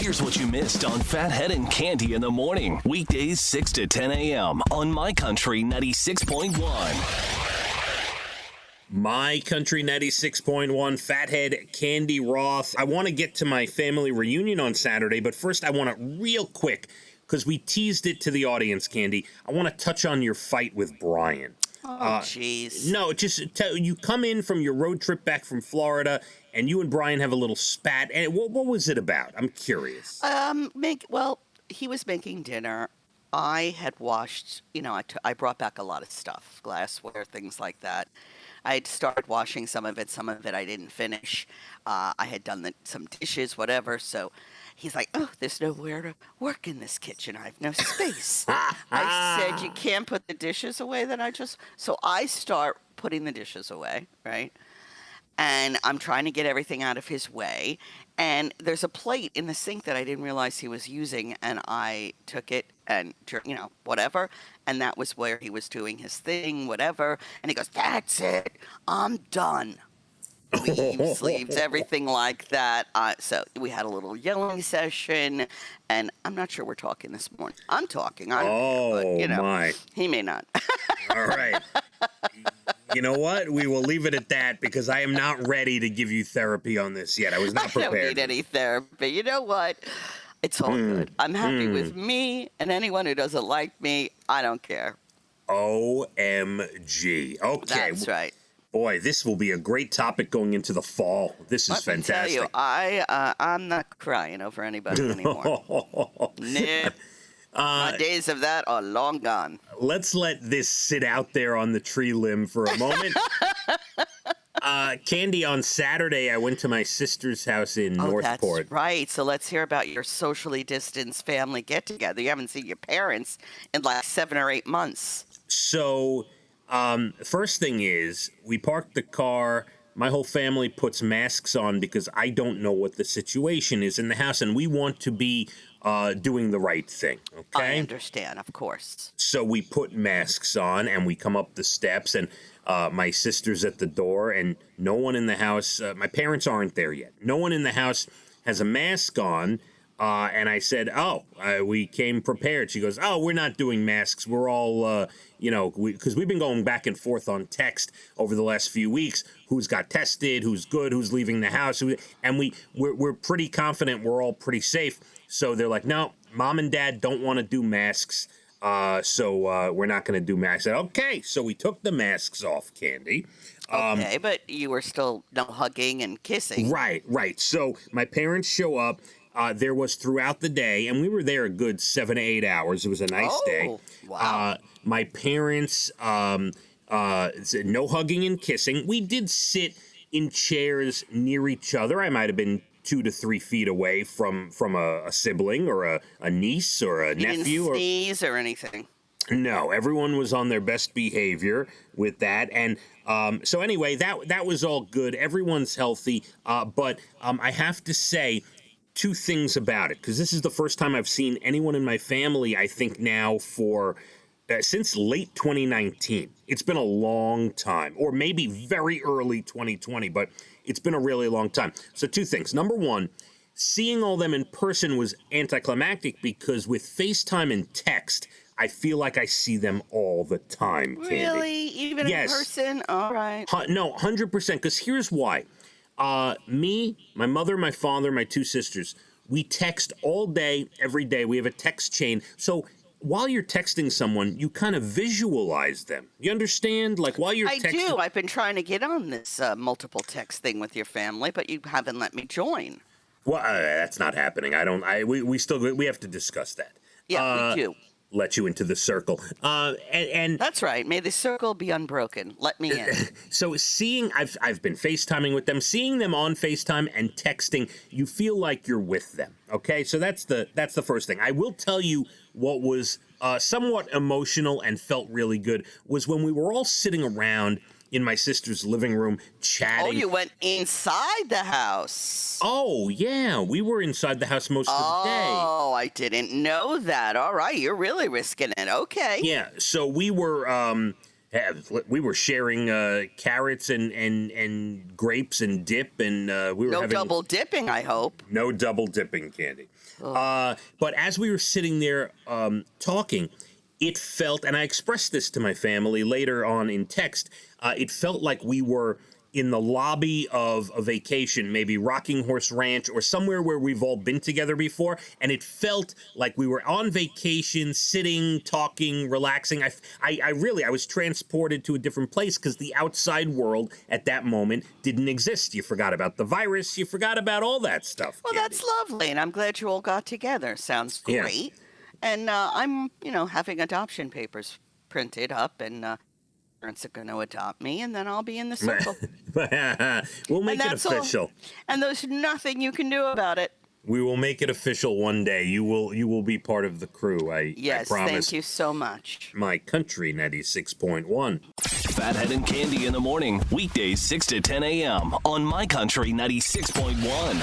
Here's what you missed on Phathead and Cande in the morning. Weekdays 6 to 10 a.m. on My Country 96.1. My Country 96.1, Phathead, Cande Roth. I want to get to my family reunion on Saturday, but first I want to real quick, because we teased it to the audience, Cande, I want to touch on your fight with Brian. Oh, jeez. No, just you come in from your road trip back from Florida, and you and Brian have a little spat. And what was it about? I'm curious. Well, he was making dinner. I had washed, I brought back a lot of stuff, glassware, things like that. I had started washing some of it I didn't finish. I had done some dishes, whatever, so he's like, oh, there's nowhere to work in this kitchen. I have no space. I said, you can't put the dishes away. So I start putting the dishes away, right? And I'm trying to get everything out of his way. And there's a plate in the sink that I didn't realize he was using. And I took it and, whatever. And that was where he was doing his thing, whatever. And he goes, that's it. I'm done. Leaves, everything like that. So we had a little yelling session, and I'm not sure we're talking this morning. I'm talking. My. He may not. All right. You know what? We will leave it at that because I am not ready to give you therapy on this yet. I was not prepared. I don't need any therapy. You know what? It's all good. I'm happy with me, and anyone who doesn't like me, I don't care. OMG. Okay. That's right. Boy, this will be a great topic going into the fall. This is fantastic. Let me tell you, I'm not crying over anybody anymore. Nope. My days of that are long gone. Let's let this sit out there on the tree limb for a moment. Cande, on Saturday, I went to my sister's house in Northport. That's right. So let's hear about your socially distanced family get-together. You haven't seen your parents in like 7 or 8 months. So... first thing is, we parked the car. My whole family puts masks on because I don't know what the situation is in the house, and we want to be doing the right thing, okay? I understand, of course. So we put masks on, and we come up the steps, and my sister's at the door, and no one in the house, my parents aren't there yet. No one in the house has a mask on. And I said, we came prepared. She goes, we're not doing masks. We're all, because we've been going back and forth on text over the last few weeks. Who's got tested, who's good, who's leaving the house. And we're pretty confident we're all pretty safe. So they're like, no, Mom and Dad don't want to do masks. So we're not going to do masks. I said, okay. So we took the masks off, Cande. Okay, but you were still no hugging and kissing. Right. So my parents show up. There was throughout the day, and we were there a good 7 to 8 hours. It was a nice day. Wow. My parents said no hugging and kissing. We did sit in chairs near each other. I might have been 2 to 3 feet away from a sibling or a niece or a nephew. You didn't sneeze or anything? No, everyone was on their best behavior with that. And so anyway, that was all good. Everyone's healthy. But I have to say... 2 things about it, because this is the first time I've seen anyone in my family, I think now for, since late 2019. It's been a long time, or maybe very early 2020, but it's been a really long time. So 2 things. Number 1, seeing all them in person was anticlimactic because with FaceTime and text, I feel like I see them all the time, Cande. Really? Even in person? All right. No, 100%, because here's why. Me, my mother, my father, my 2 sisters, we text all day, every day. We have a text chain. So while you're texting someone, you kind of visualize them. You understand? Like while you're texting. I do. I've been trying to get on this multiple text thing with your family, but you haven't let me join. Well, that's not happening. We have to discuss that. Yeah, we do. Let you into the circle. And that's right. May the circle be unbroken. Let me in. So I've been FaceTiming with them, seeing them on FaceTime and texting, you feel like you're with them. Okay, so that's the first thing. I will tell you what was somewhat emotional and felt really good was when we were all sitting around in my sister's living room chatting. Oh, you went inside the house. Oh, yeah. We were inside the house most of the day. Oh, I didn't know that. All right. You're really risking it. Okay. Yeah. So we were Yeah, we were sharing carrots and grapes and dip, and we were No having double dipping, I hope. no double dipping, Candy. But as we were sitting there talking, it felt, and I expressed this to my family later on in text, it felt like we were in the lobby of a vacation, maybe Rocking Horse Ranch or somewhere where we've all been together before, and it felt like we were on vacation, sitting, talking, relaxing. I was transported to a different place because the outside world at that moment didn't exist. You forgot about the virus. You forgot about all that stuff. Well, Candy. that's lovely, and I'm glad you all got together. Sounds Yeah. great. And I'm, having adoption papers printed up, and parents are going to adopt me, and then I'll be in the circle. We'll make And it that's all. official. And there's nothing you can do about it. We will make it official one day. You will be part of the crew. I promise. Thank you so much. My country 96.1. Phathead and Cande in the morning, weekdays 6 to 10 a.m. on My Country 96.1.